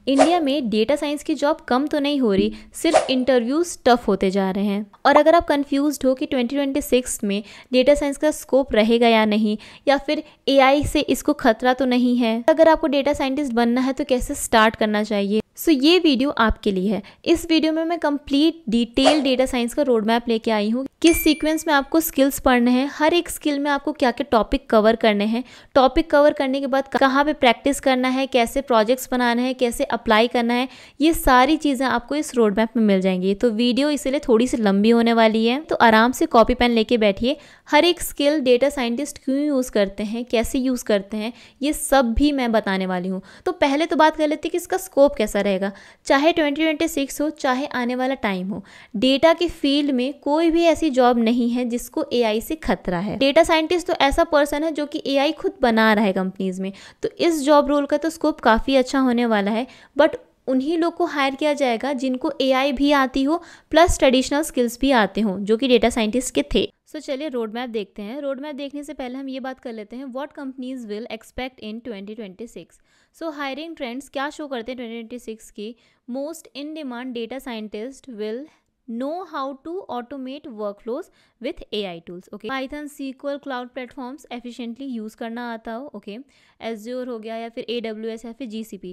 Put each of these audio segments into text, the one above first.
India में data science की job कम तो नहीं हो रही, सिर्फ इंटरव्यूज टफ होते जा रहे हैं। और अगर आप कंफ्यूज्ड हो कि 2026 में डेटा साइंस का स्कोप रहेगा या नहीं, या फिर एआई से इसको खतरा तो नहीं है, अगर आपको डेटा साइंटिस्ट बनना है तो कैसे स्टार्ट करना चाहिए, सो ये वीडियो आपके लिए है। इस वीडियो में मैं कंप्लीट डिटेल डेटा साइंस का रोड मैप लेके आई हूँ। किस सीक्वेंस में आपको स्किल्स पढ़ने हैं, हर एक स्किल में आपको क्या क्या टॉपिक कवर करने हैं, टॉपिक कवर करने के बाद कहाँ पे प्रैक्टिस करना है, कैसे प्रोजेक्ट्स बनाना है, कैसे अप्लाई करना है, ये सारी चीज़ें आपको इस रोड मैप में मिल जाएंगी। तो वीडियो इसलिए थोड़ी सी लंबी होने वाली है, तो आराम से कॉपी पेन लेके बैठिए। हर एक स्किल डेटा साइंटिस्ट क्यों यूज़ करते हैं, कैसे यूज़ करते हैं, ये सब भी मैं बताने वाली हूँ। तो पहले तो बात कर लेते हैं कि इसका स्कोप कैसा रहेगा। चाहे 2026 हो, चाहे आने वाला टाइम हो, डेटा के फील्ड में कोई भी ऐसी जॉब नहीं है जिसको एआई से खतरा है। डेटा साइंटिस्ट तो ऐसा पर्सन है जो कि एआई खुद बना रहा है कंपनीज में, तो इस जॉब रोल का तो स्कोप काफ़ी अच्छा होने वाला है। बट उन्हीं लोग को हायर किया जाएगा जिनको एआई भी आती हो, प्लस ट्रेडिशनल स्किल्स भी आते हों, जो कि डेटा साइंटिस्ट के थे। सो चलिए रोड मैप देखते हैं। रोड मैप देखने से पहले हम ये बात कर लेते हैं, what companies will expect in 2026। So hiring trends क्या शो करते हैं 2026 की। Most in demand data scientist will know how to automate workflows with AI tools. Okay, Python, SQL, cloud platforms efficiently use करना आता हो. Okay, Azure हो गया या फिर AWS या फिर GCP.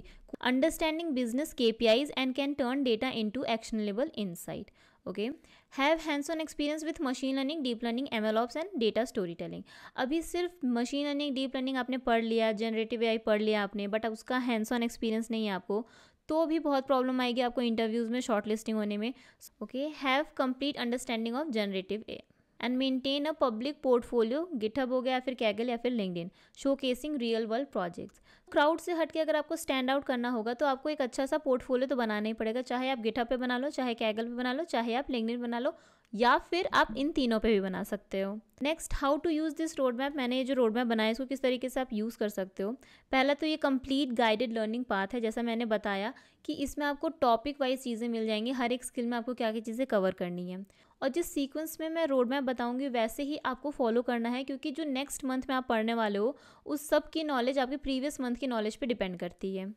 Understanding business KPIs and can turn data into actionable insight. Okay, have hands-on experience with machine learning, deep learning, MLOps and data storytelling. अभी सिर्फ machine learning, deep learning आपने पढ़ लिया, generative AI पढ़ लिया आपने, बट उसका hands-on experience नहीं है आपको, तो भी बहुत प्रॉब्लम आएगी आपको इंटरव्यूज़ में, शॉर्ट लिस्टिंग होने में. Okay, have complete understanding of generative A and maintain a public portfolio, GitHub हो गया या फिर कैगल या फिर LinkedIn, showcasing real world projects. Crowd से हटके अगर आपको स्टैंड आउट करना होगा तो आपको एक अच्छा सा पोर्टफोलियो तो बनाना ही पड़ेगा, चाहे आप गिटहब पे बना लो, चाहे कैगल पे बना लो, चाहे आप लिंक्डइन बना लो, या फिर आप इन तीनों पे भी बना सकते हो. Next, how to use this road map. मैंने ये जो रोड मैप बनाया इसको किस तरीके से आप यूज़ कर सकते हो. पहला तो ये कंप्लीट गाइडेड लर्निंग पाथ है, जैसा मैंने बताया कि इसमें आपको टॉपिक वाइज चीज़ें मिल जाएंगी, हर एक स्किल में आपको क्या क्या चीज़ें कवर करनी है. और जिस सीक्वेंस में मैं रोड मैप बताऊंगी वैसे ही आपको फॉलो करना है, क्योंकि जो नेक्स्ट मंथ में आप पढ़ने वाले हो उस सब की नॉलेज आपके प्रीवियस मंथ की नॉलेज पे डिपेंड करती है.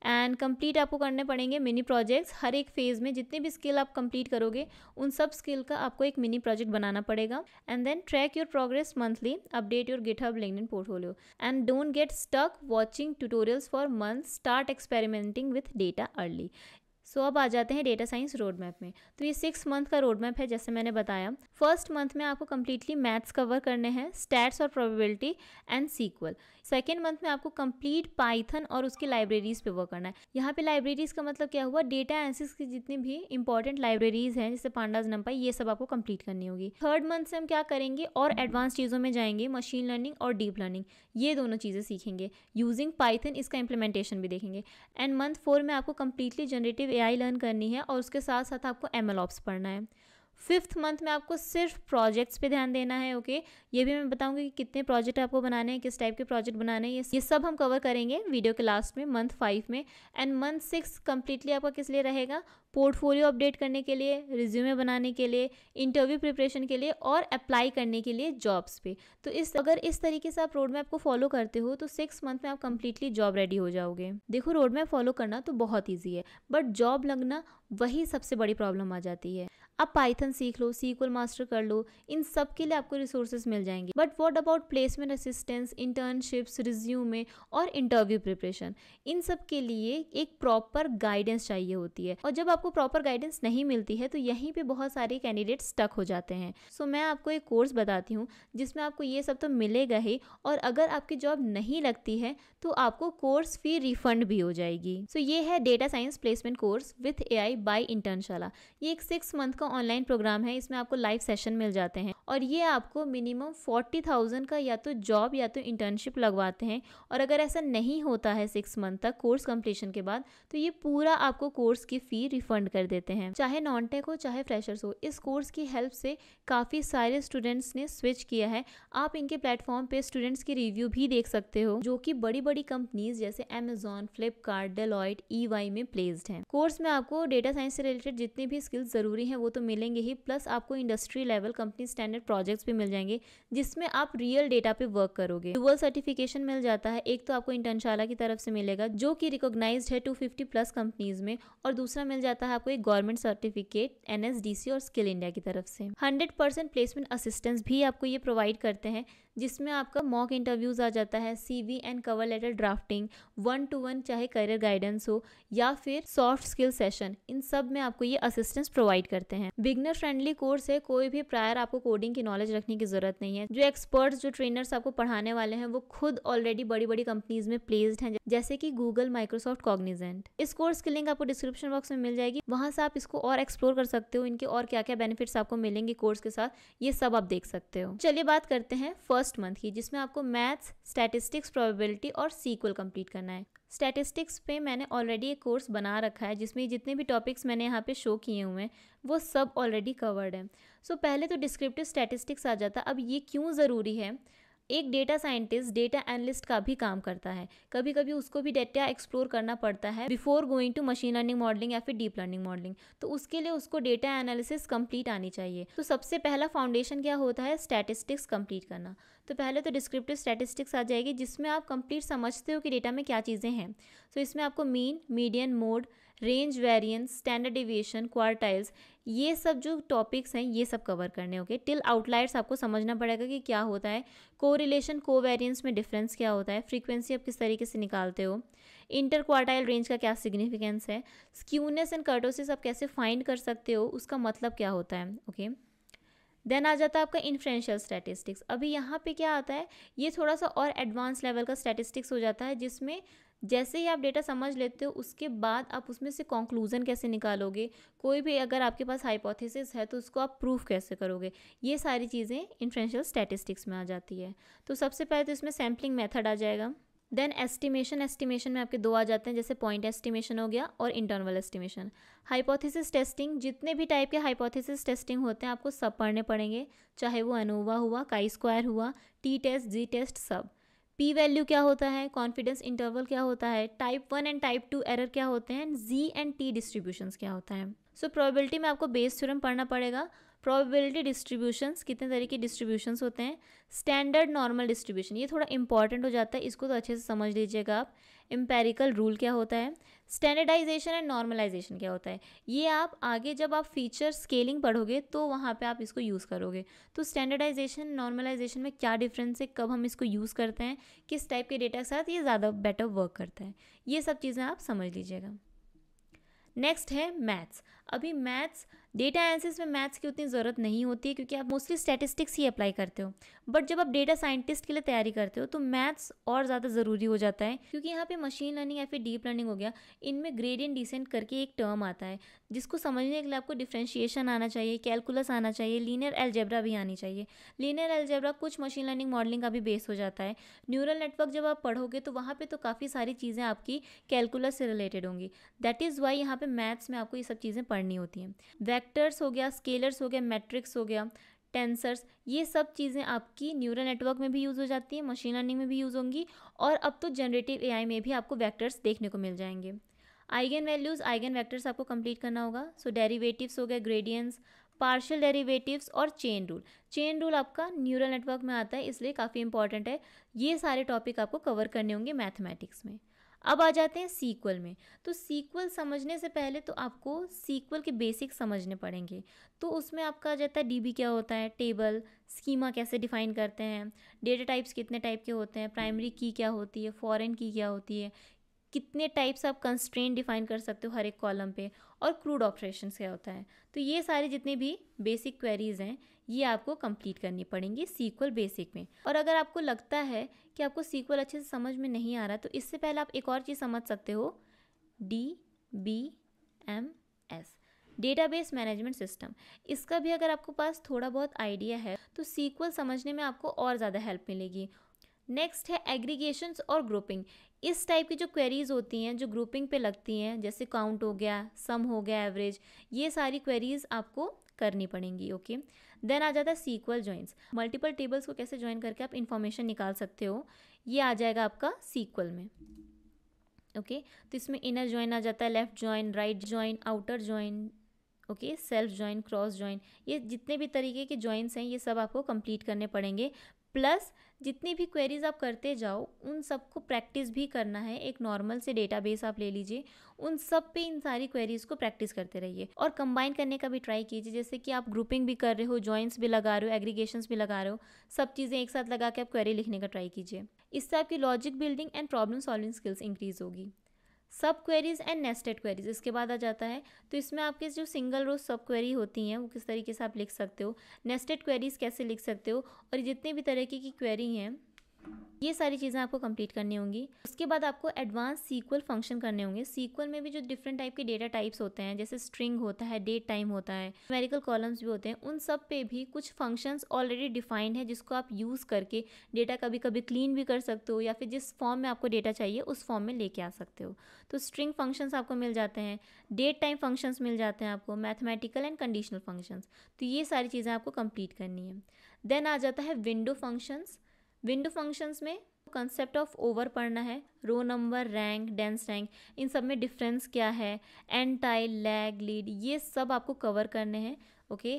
एंड कंप्लीट आपको करने पड़ेंगे मिनी प्रोजेक्ट्स. हर एक फेज़ में जितने भी स्किल आप कंप्लीट करोगे उन सब स्किल का आपको एक मिनी प्रोजेक्ट बनाना पड़ेगा. And then track your progress monthly, update your GitHub, LinkedIn portfolio and don't get stuck watching tutorials for months, start experimenting with data early. So अब आ जाते हैं डेटा साइंस रोड मैप में. तो ये 6 month का रोड मैप है, जैसे मैंने बताया. फर्स्ट मंथ में आपको कंप्लीटली मैथ्स कवर करने हैं, स्टैट्स और probability and SQL. Second month में आपको कंप्लीट पाइथन और उसकी लाइब्रेरीज पे वर्क करना है. यहाँ पे लाइब्रेरीज का मतलब क्या हुआ, डेटा एनालिसिस की जितनी भी इंपॉर्टेंट लाइब्रेरीज हैं जैसे पांडाज, नंपाई, ये सब आपको कंप्लीट करनी होगी. थर्ड मंथ से हम क्या करेंगे, और एडवांस चीज़ों में जाएंगे, मशीन लर्निंग और डीप लर्निंग, ये दोनों चीज़ें सीखेंगे. यूजिंग पाइथन इसका इंप्लीमेंटेशन भी देखेंगे. एंड मंथ 4 में आपको कंप्लीटली जनरेटिव एआई लर्न करनी है और उसके साथ साथ आपको MLOps पढ़ना है. फिफ्थ मंथ में आपको सिर्फ प्रोजेक्ट्स पे ध्यान देना है. ओके, ये भी मैं बताऊंगी कि कितने प्रोजेक्ट आपको बनाने हैं, किस टाइप के प्रोजेक्ट बनाने हैं, ये सब हम कवर करेंगे वीडियो के लास्ट में, मंथ 5 में. एंड मंथ 6 कंप्लीटली आपका किस लिए रहेगा, पोर्टफोलियो अपडेट करने के लिए, रिज्यूमे बनाने के लिए, इंटरव्यू प्रिपरेशन के लिए और अप्लाई करने के लिए जॉब्स पे. तो अगर इस तरीके से आप रोड मैप को फॉलो करते हो तो 6 मंथ में आप कंप्लीटली जॉब रेडी हो जाओगे. देखो, रोड मैप फॉलो करना तो बहुत ईजी है, बट जॉब लगना वही सबसे बड़ी प्रॉब्लम आ जाती है. आप पाइथन सीख लो, सीक्वल मास्टर कर लो, इन सब के लिए आपको रिसोर्सेज मिल जाएंगे. But what about placement assistance, internships, resume और इंटरव्यू प्रिपरेशन, इन सब के लिए एक प्रॉपर गाइडेंस चाहिए होती है. और जब आपको प्रॉपर गाइडेंस नहीं मिलती है तो यहीं पे बहुत सारे कैंडिडेट स्टक हो जाते हैं. सो मैं आपको एक कोर्स बताती हूँ जिसमें आपको ये सब तो मिलेगा ही, और अगर आपकी जॉब नहीं लगती है तो आपको कोर्स फी रिफंड भी हो जाएगी. सो ये है data science placement course with AI by Internshala. ये एक 6 मंथ का ऑनलाइन प्रोग्राम है. इसमें आपको लाइव सेशन मिल जाते हैं और ये आपको मिनिमम 40,000 का या तो जॉब या तो इंटर्नशिप लगवाते हैं. और अगर ऐसा नहीं होता है 6 मंथ तक कोर्स कंप्लीशन के बाद, तो ये पूरा आपको कोर्स की फी रिफंड कर देते हैं, चाहे नॉन टेक हो चाहे फ्रेशर्स हो. इस कोर्स की हेल्प से काफ़ी सारे स्टूडेंट्स ने स्विच किया है. आप इनके प्लेटफॉर्म पे स्टूडेंट्स की रिव्यू भी देख सकते हो, जो कि बड़ी बड़ी कंपनीज जैसे Amazon, फ्लिपकार्ट, डेलॉयट, EY में प्लेस्ड हैं. कोर्स में आपको डेटा साइंस से रिलेटेड जितने भी स्किल्स ज़रूरी हैं वो तो मिलेंगे ही, प्लस आपको industry level company standard projects भी मिल जाएंगे जिसमें आप रियल डेटा पे वर्क करोगे। डुअल सर्टिफिकेशन मिल जाता है, एक तो आपको इंटर्नशाला की तरफ से मिलेगा जो कि रिकॉग्नाइज्ड है 250 प्लस कंपनीज में, और दूसरा मिल जाता है आपको एक गवर्नमेंट सर्टिफिकेट NSDC और स्किल इंडिया की तरफ से। 100% प्लेसमेंट असिस्टेंस भी आपको ये प्रोवाइड करते हैं जिसमें आपका मॉक इंटरव्यूज आ जाता है, CV and cover letter drafting, 1-to-1 चाहे करियर गाइडेंस हो या फिर सॉफ्ट स्किल सेशन, इन सब में आपको ये असिस्टेंस प्रोवाइड करते हैं। बिगनर फ्रेंडली कोर्स है, कोई भी प्रायर आपको कोडिंग की नॉलेज रखने की जरूरत नहीं है। जो एक्सपर्ट्स, जो ट्रेनर्स आपको पढ़ाने वाले हैं वो खुद ऑलरेडी बड़ी बड़ी कंपनीज में प्लेस्ड हैं, जैसे कि गूगल, माइक्रोसॉफ्ट, कॉग्निजेंट। इस कोर्स की लिंक आपको डिस्क्रिप्शन बॉक्स में मिल जाएगी, वहां से आप इसको और एक्सप्लोर कर सकते हो, इनके और क्या क्या बेनिफिट्स आपको मिलेंगे कोर्स के साथ, ये सब आप देख सकते हो। चलिए बात करते हैं फर्स्ट मंथ की, जिसमें आपको मैथ्स, स्टैटिस्टिक्स, प्रोबेबिलिटी और सीक्वल कंप्लीट करना है। स्टैटिस्टिक्स पे मैंने ऑलरेडी एक कोर्स बना रखा है जिसमें जितने भी टॉपिक्स मैंने यहाँ पे शो किए हुए हैं वो सब ऑलरेडी कवर्ड है। सो पहले तो डिस्क्रिप्टिव स्टैटिस्टिक्स आ जाता है। अब ये क्यों ज़रूरी है, एक डेटा साइंटिस्ट डेटा एनालिस्ट का भी काम करता है, कभी कभी उसको भी डेटा एक्सप्लोर करना पड़ता है before going to machine learning modelling या फिर डीप लर्निंग मॉडलिंग, तो उसके लिए उसको डेटा एनालिसिस कंप्लीट आनी चाहिए। तो सबसे पहला फाउंडेशन क्या होता है, स्टैटिस्टिक्स कंप्लीट करना। तो पहले तो डिस्क्रिप्टिव स्टैटिस्टिक्स आ जाएगी जिसमें आप कंप्लीट समझते हो कि डेटा में क्या चीज़ें हैं। तो इसमें आपको mean, median, mode, range, variance, standard deviation, quartiles, ये सब जो टॉपिक्स हैं ये सब कवर करने होंगे। टिल आउटलायर्स आपको समझना पड़ेगा कि क्या होता है, कोरिलेशन, कोवेरिएंस में डिफरेंस क्या होता है, फ्रीक्वेंसी आप किस तरीके से निकालते हो, इंटर क्वार्टाइल रेंज का क्या सिग्निफिकेंस है, स्क्यूनेस एंड कर्टोसिस आप कैसे फाइंड कर सकते हो, उसका मतलब क्या होता है। ओके, देन आ जाता है आपका इन्फ्रेंशियल स्टैटिस्टिक्स। अभी यहाँ पे क्या आता है, ये थोड़ा सा और एडवांस लेवल का स्टैटिस्टिक्स हो जाता है जिसमें जैसे ही आप डेटा समझ लेते हो उसके बाद आप उसमें से कंक्लूजन कैसे निकालोगे, कोई भी अगर आपके पास हाइपोथेसिस है तो उसको आप प्रूफ कैसे करोगे, ये सारी चीज़ें इन्फ्रेंशियल स्टैटिस्टिक्स में आ जाती है। तो सबसे पहले तो इसमें सैम्पलिंग मेथड आ जाएगा। देन एस्टिमेशन में आपके दो आ जाते हैं, जैसे पॉइंट एस्टिमेशन हो गया और इंटरवल एस्टिमेशन। हाइपोथेसिस टेस्टिंग, जितने भी टाइप के हाइपोथेसिस टेस्टिंग होते हैं आपको सब पढ़ने पड़ेंगे, चाहे वो एनोवा हुआ, काई स्क्वायर हुआ, टी टेस्ट, जी टेस्ट, सब। पी वैल्यू क्या होता है, कॉन्फिडेंस इंटरवल क्या होता है, टाइप 1 एंड टाइप 2 एरर क्या होते हैं, जी एंड टी डिस्ट्रीब्यूशंस क्या होता है। सो प्रोबेबिलिटी में आपको बेस थ्योरम पढ़ना पड़ेगा। प्रोबेबिलिटी डिस्ट्रीब्यूशंस, कितने तरह के डिस्ट्रीब्यूशंस होते हैं, स्टैंडर्ड नॉर्मल डिस्ट्रीब्यूशन, ये थोड़ा इंपॉर्टेंट हो जाता है, इसको तो अच्छे से समझ लीजिएगा आप। एम्पेरिकल रूल क्या होता है, स्टैंडर्डाइजेशन एंड नॉर्मलाइजेशन क्या होता है, ये आप आगे जब आप फीचर स्केलिंग पढ़ोगे तो वहाँ पे आप इसको यूज़ करोगे। तो स्टैंडर्डाइजेशन, नॉर्मलाइजेशन में क्या डिफरेंस है, कब हम इसको यूज़ करते हैं, किस टाइप के डेटा के साथ ये ज़्यादा बेटर वर्क करता है, ये सब चीज़ें आप समझ लीजिएगा। नेक्स्ट है मैथ्स। अभी मैथ्स, डेटा एनालिसिस में मैथ्स की उतनी ज़रूरत नहीं होती है क्योंकि आप मोस्टली स्टैटिस्टिक्स ही अप्लाई करते हो, बट जब आप डेटा साइंटिस्ट के लिए तैयारी करते हो तो मैथ्स और ज़्यादा ज़रूरी हो जाता है क्योंकि यहाँ पे मशीन लर्निंग या फिर डीप लर्निंग हो गया, इनमें ग्रेडियंट डिसेंट करके एक टर्म आता है जिसको समझने के लिए आपको डिफ्रेंशिएशन आना चाहिए, कैलकुलस आना चाहिए, लीनियर अलजेब्रा भी आनी चाहिए। लीनियर अलजेब्रा कुछ मशीन लर्निंग मॉडलिंग का भी बेस हो जाता है। न्यूरल नेटवर्क जब आप पढ़ोगे तो वहाँ पर तो काफ़ी सारी चीज़ें आपकी कैलकुलस से रिलेटेड होंगी, दैट इज़ वाई यहाँ पे मैथ्स में आपको ये सब चीज़ें पढ़नी होती हैं। वेक्टर्स हो गया, स्केलर्स हो गया, मैट्रिक्स हो गया, टेंसर्स, ये सब चीज़ें आपकी न्यूरल नेटवर्क में भी यूज़ हो जाती हैं, मशीन लर्निंग में भी यूज़ होंगी, और अब तो जनरेटिव एआई में भी आपको वेक्टर्स देखने को मिल जाएंगे। आइगन वैल्यूज़, आइगन वेक्टर्स आपको कंप्लीट करना होगा। सो डेरिवेटिव्स हो गए, ग्रेडियंट्स, पार्शियल डेरिवेटिव्स और चेन रूल। चेन रूल आपका न्यूरल नेटवर्क में आता है इसलिए काफ़ी इंपॉर्टेंट है। ये सारे टॉपिक आपको कवर करने होंगे मैथमेटिक्स में। अब आ जाते हैं सीक्वल में। तो सीक्वल समझने से पहले तो आपको सीक्वल के बेसिक समझने पड़ेंगे। तो उसमें आपका आ जाता है डीबी क्या होता है, टेबल, स्कीमा कैसे डिफाइन करते हैं, डेटा टाइप्स कितने टाइप के होते हैं, प्राइमरी की क्या होती है, फॉरेन की क्या होती है, कितने टाइप्स आप कंस्ट्रेंट डिफाइन कर सकते हो हर एक कॉलम पे, और क्रूड ऑपरेशंस क्या होता है। तो ये सारे जितने भी बेसिक क्वेरीज हैं ये आपको कंप्लीट करनी पड़ेंगी सीक्वल बेसिक में। और अगर आपको लगता है कि आपको सीक्वल अच्छे से समझ में नहीं आ रहा तो इससे पहले आप एक और चीज़ समझ सकते हो, DBMS, डेटाबेस मैनेजमेंट सिस्टम। इसका भी अगर आपके पास थोड़ा बहुत आइडिया है तो सीक्वल समझने में आपको और ज़्यादा हेल्प मिलेगी। नेक्स्ट है एग्रीगेशंस और ग्रुपिंग। इस टाइप की जो क्वेरीज होती हैं जो ग्रुपिंग पे लगती हैं, जैसे काउंट हो गया, सम हो गया, एवरेज, ये सारी क्वेरीज आपको करनी पड़ेंगी। ओके, देन आ जाता है सीक्वल जॉइंस। मल्टीपल टेबल्स को कैसे ज्वाइन करके आप इंफॉर्मेशन निकाल सकते हो, ये आ जाएगा आपका सीक्वल में। ओके, तो इसमें इनर ज्वाइन आ जाता है, left join, right join, outer join, okay, self join, cross join, ये जितने भी तरीके के ज्वाइंस हैं ये सब आपको कंप्लीट करने पड़ेंगे। प्लस जितनी भी क्वेरीज आप करते जाओ उन सबको प्रैक्टिस भी करना है। एक नॉर्मल से डेटाबेस आप ले लीजिए, उन सब पे इन सारी क्वेरीज को प्रैक्टिस करते रहिए और कंबाइन करने का भी ट्राई कीजिए। जैसे कि आप ग्रुपिंग भी कर रहे हो, जॉइंट्स भी लगा रहे हो, एग्रीगेशंस भी लगा रहे हो, सब चीज़ें एक साथ लगा के आप क्वेरी लिखने का ट्राई कीजिए। इससे आपकी logic building and problem solving skills increase होगी। सब क्वेरीज एंड नेस्टेड क्वेरीज इसके बाद आ जाता है। तो इसमें आपके जो सिंगल रो सब क्वेरी होती हैं वो किस तरीके से आप लिख सकते हो, नेस्टेड क्वेरीज कैसे लिख सकते हो, और जितने भी तरीके की क्वेरी हैं ये सारी चीज़ें आपको कंप्लीट करनी होंगी। उसके बाद आपको एडवांस सीक्वल फंक्शन करने होंगे। सीक्वल में भी जो डिफरेंट टाइप के डेटा टाइप्स होते हैं, जैसे स्ट्रिंग होता है, डेट टाइम होता है, न्यूमेरिकल कॉलम्स भी होते हैं, उन सब पे भी कुछ फंक्शंस ऑलरेडी डिफाइंड है जिसको आप यूज़ करके डेटा कभी कभी क्लीन भी कर सकते हो या फिर जिस फॉर्म में आपको डेटा चाहिए उस फॉर्म में लेके आ सकते हो। तो स्ट्रिंग फंक्शंस आपको मिल जाते हैं, डेट टाइम फंक्शंस मिल जाते हैं आपको, मैथमेटिकल एंड कंडीशनल फंक्शंस। तो ये सारी चीज़ें आपको कंप्लीट करनी है। देन आ जाता है विंडो फंक्शंस। विंडो फंक्शंस में कंसेप्ट ऑफ ओवर पढ़ना है, row number, rank, dense rank, इन सब में डिफरेंस क्या है, एंटाइल, लैग, लीड, ये सब आपको कवर करने हैं। Okay,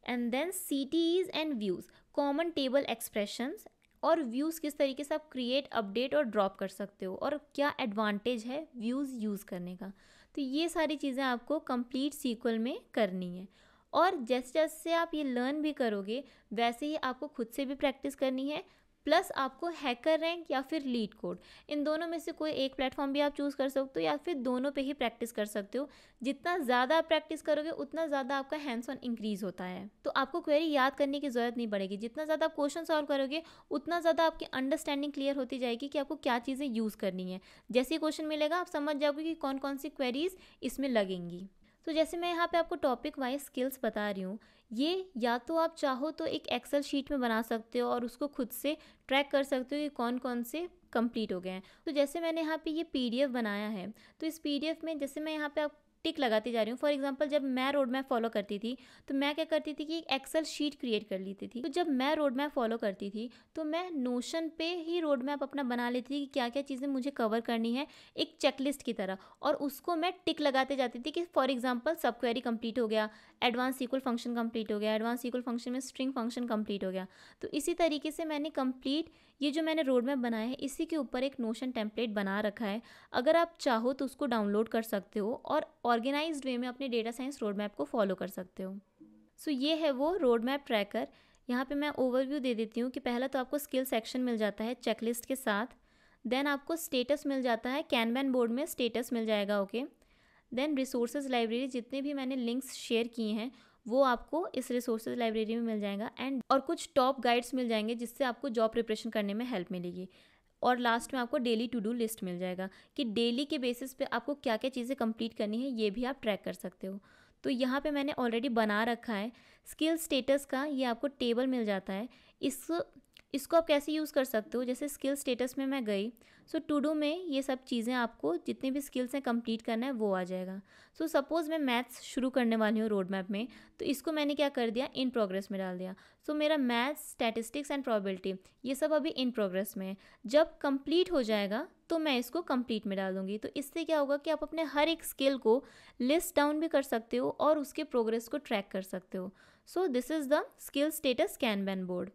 and then CTEs and views, common table expressions और व्यूज़ किस तरीके से आप क्रिएट, अपडेट और ड्रॉप कर सकते हो और क्या एडवांटेज है व्यूज़ यूज़ करने का। तो ये सारी चीज़ें आपको कंप्लीट सीक्वल में करनी है। और जैसे जैसे आप ये लर्न भी करोगे वैसे ही आपको खुद से भी प्रैक्टिस करनी है। प्लस आपको हैकर रैंक या फिर लीड कोड, इन दोनों में से कोई एक प्लेटफॉर्म भी आप चूज़ कर सकते हो या फिर दोनों पे ही प्रैक्टिस कर सकते हो। जितना ज़्यादा आप प्रैक्टिस करोगे उतना ज़्यादा आपका हैंड्स ऑन इंक्रीज होता है। तो आपको क्वेरी याद करने की ज़रूरत नहीं पड़ेगी। जितना ज़्यादा आप क्वेश्चन सॉल्व करोगे उतना ज़्यादा आपकी अंडरस्टैंडिंग क्लियर होती जाएगी कि आपको क्या चीज़ें यूज़ करनी है। जैसे ही क्वेश्चन मिलेगा आप समझ जाओगे कि कौन कौन सी क्वेरीज इसमें लगेंगी। तो जैसे मैं यहाँ पे आपको टॉपिक वाइज स्किल्स बता रही हूँ, ये या तो आप चाहो तो एक एक्सेल शीट में बना सकते हो और उसको खुद से ट्रैक कर सकते हो कि कौन कौन से कंप्लीट हो गए हैं। तो जैसे मैंने यहाँ पे ये पीडीएफ बनाया है, तो इस पीडीएफ में जैसे मैं यहाँ पे आप टिक लगाती जा रही हूँ। फॉर एग्जांपल जब मैं रोड मैप फॉलो करती थी तो मैं क्या करती थी कि एक एक्सेल शीट क्रिएट कर लेती थी। तो जब मैं रोड मैप फॉलो करती थी तो मैं नोशन पे ही रोड मैप अपना बना लेती थी कि क्या क्या चीज़ें मुझे कवर करनी है एक चेकलिस्ट की तरह, और उसको मैं टिक लगाते जाती थी कि फॉर एग्जाम्पल सब क्वेरी कंप्लीट हो गया, एडवांस सीक्वल फंक्शन कंप्लीट हो गया, एडवांस सीक्वल फंक्शन में स्ट्रिंग फंक्शन कंप्लीट हो गया। तो इसी तरीके से मैंने कंप्लीट ये जो मैंने रोड मैप बनाया है इसी के ऊपर एक नोशन टेम्पलेट बना रखा है। अगर आप चाहो तो उसको डाउनलोड कर सकते हो और ऑर्गेनाइज्ड वे में अपने डेटा साइंस रोड मैप को फॉलो कर सकते हो। सो ये है वो रोड मैप ट्रैकर। यहाँ पे मैं ओवरव्यू दे देती हूँ कि पहला तो आपको स्किल सेक्शन मिल जाता है चेकलिस्ट के साथ, देन आपको स्टेटस मिल जाता है, कैनबैन बोर्ड में स्टेटस मिल जाएगा। ओके, देन रिसोर्सेज लाइब्रेरी, जितने भी मैंने लिंक्स शेयर किए हैं वो आपको इस रिसोर्सेज लाइब्रेरी में मिल जाएगा, एंड और कुछ टॉप गाइड्स मिल जाएंगे जिससे आपको जॉब प्रिपरेशन करने में हेल्प मिलेगी। और लास्ट में आपको डेली टू डू लिस्ट मिल जाएगा कि डेली के बेसिस पे आपको क्या क्या चीज़ें कंप्लीट करनी है, ये भी आप ट्रैक कर सकते हो। तो यहाँ पे मैंने ऑलरेडी बना रखा है स्किल स्टेटस का, ये आपको टेबल मिल जाता है। इसको आप कैसे यूज़ कर सकते हो, जैसे स्किल स्टेटस में मैं गई, सो टू डू में ये सब चीज़ें आपको जितनी भी स्किल्स हैं कंप्लीट करना है वो आ जाएगा। सो सपोज़ मैं मैथ्स शुरू करने वाली हूँ रोड मैप में, तो इसको मैंने क्या कर दिया, इन प्रोग्रेस में डाल दिया। सो मेरा मैथ्स, स्टैटिस्टिक्स एंड प्रोबेबिलिटी ये सब अभी इन प्रोग्रेस में है। जब कंप्लीट हो जाएगा तो मैं इसको कंप्लीट में डाल दूंगी। तो इससे क्या होगा कि आप अपने हर एक स्किल को लिस्ट डाउन भी कर सकते हो और उसके प्रोग्रेस को ट्रैक कर सकते हो। So this is the skill status kanban board.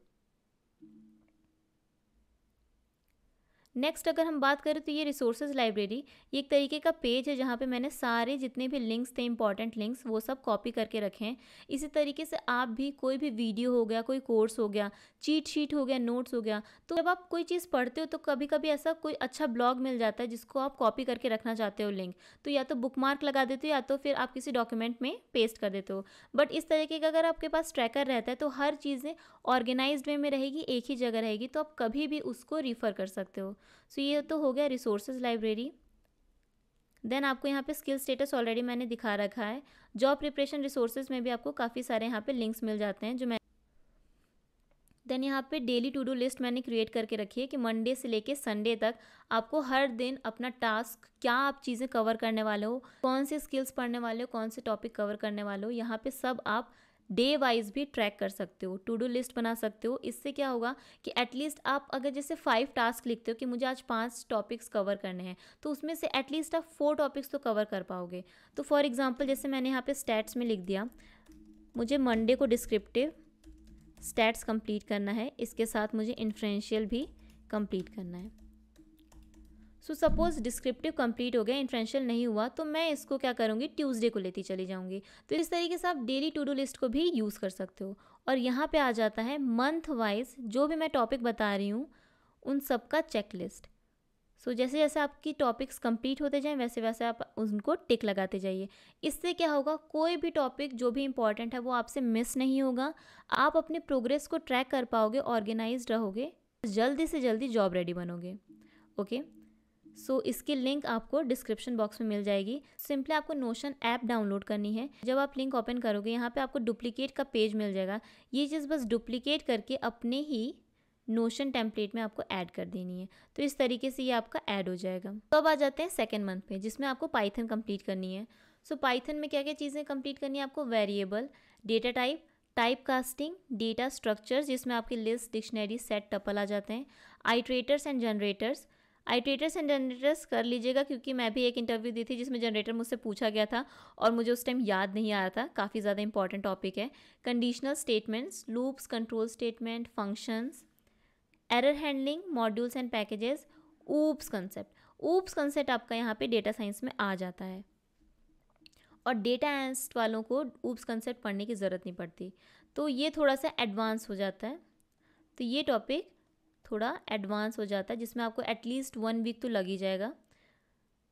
Next अगर हम बात करें तो ये रिसोर्सेज लाइब्रेरी, ये एक तरीके का पेज है जहाँ पे मैंने सारे जितने भी लिंक्स थे, इंपॉर्टेंट लिंक्स, वो सब कॉपी करके रखे हैं। इसी तरीके से आप भी कोई भी वीडियो हो गया, कोई कोर्स हो गया, चीट शीट हो गया, नोट्स हो गया, तो जब आप कोई चीज़ पढ़ते हो तो कभी कभी ऐसा कोई अच्छा ब्लॉग मिल जाता है जिसको आप कॉपी करके रखना चाहते हो लिंक, तो या तो बुक मार्क लगा देते हो या तो फिर आप किसी डॉक्यूमेंट में पेस्ट कर देते हो। बट इस तरीके का अगर आपके पास ट्रैकर रहता है तो हर चीज़ें ऑर्गेनाइज्ड वे में रहेगी, एक ही जगह रहेगी, तो आप कभी भी उसको रिफ़र कर सकते हो। सो ये तो हो गया रिसोर्सेज लाइब्रेरी। देन आपको यहाँ पे स्किल स्टेटस ऑलरेडी मैंने दिखा रखा है। जॉब प्रिपरेशन रिसोर्सेज में भी आपको काफ़ी सारे यहाँ पे लिंक्स मिल जाते हैं जो मैं देन यहाँ पे डेली टू डू लिस्ट मैंने क्रिएट करके रखी है कि मंडे से लेके संडे तक आपको हर दिन अपना टास्क, क्या आप चीज़ें कवर करने वाले हो, कौन से स्किल्स पढ़ने वाले हो, कौन से टॉपिक कवर करने वाले हो, यहाँ पे सब आप डे वाइज भी ट्रैक कर सकते हो, टू डू लिस्ट बना सकते हो। इससे क्या होगा कि एटलीस्ट आप अगर जैसे 5 टास्क लिखते हो कि मुझे आज 5 टॉपिक्स कवर करने हैं, तो उसमें से एटलीस्ट आप 4 टॉपिक्स तो कवर कर पाओगे। तो फॉर एग्जांपल जैसे मैंने यहाँ पे स्टैट्स में लिख दिया, मुझे मंडे को डिस्क्रिप्टिव स्टैट्स कंप्लीट करना है, इसके साथ मुझे इन्फ्रेंशियल भी कंप्लीट करना है। सो सपोज डिस्क्रिप्टिव कंप्लीट हो गया, इन्फ्रेंशियल नहीं हुआ, तो मैं इसको क्या करूँगी, ट्यूसडे को लेती चली जाऊँगी। तो इस तरीके से आप डेली टू डू लिस्ट को भी यूज़ कर सकते हो। और यहाँ पे आ जाता है मंथ वाइज जो भी मैं टॉपिक बता रही हूँ उन सब का चेक लिस्ट। सो जैसे जैसे आपकी टॉपिक्स कंप्लीट होते जाएं वैसे वैसे आप उनको टिक लगाते जाइए। इससे क्या होगा, कोई भी टॉपिक जो भी इंपॉर्टेंट है वो आपसे मिस नहीं होगा, आप अपने प्रोग्रेस को ट्रैक कर पाओगे, ऑर्गेनाइज्ड रहोगे, जल्दी से जल्दी जॉब रेडी बनोगे। ओके, सो इसकी लिंक आपको डिस्क्रिप्शन बॉक्स में मिल जाएगी। सिंपली आपको नोशन ऐप डाउनलोड करनी है। जब आप लिंक ओपन करोगे यहाँ पे आपको डुप्लीकेट का पेज मिल जाएगा, ये चीज़ बस डुप्लीकेट करके अपने ही नोशन टेम्पलेट में आपको ऐड कर देनी है। तो इस तरीके से ये आपका ऐड हो जाएगा। तो अब आ जाते हैं सेकेंड मंथ पे, जिसमें आपको पाइथन कंप्लीट करनी है। सो पाइथन में क्या क्या चीज़ें कंप्लीट करनी है आपको, variable, data type, type casting, data structures जिसमें आपकी लिस्ट, डिक्शनरी, सेट, टपल आ जाते हैं, iterators and generators. Iterators and generators कर लीजिएगा क्योंकि मैं भी एक इंटरव्यू दी थी जिसमें जनरेटर मुझसे पूछा गया था और मुझे उस टाइम याद नहीं आ रहा था, काफ़ी ज़्यादा इंपॉर्टेंट टॉपिक है। Conditional statements, loops, control statement, functions, error handling, modules and packages, oops concept. Oops concept आपका यहाँ पे डेटा साइंस में आ जाता है और डेटा एनालिस्ट वालों को ऊप्स कंसेप्ट पढ़ने की ज़रूरत नहीं पड़ती, तो ये थोड़ा सा एडवांस हो जाता है। तो ये टॉपिक थोड़ा एडवांस हो जाता है जिसमें आपको एटलीस्ट 1 वीक तो लग ही जाएगा।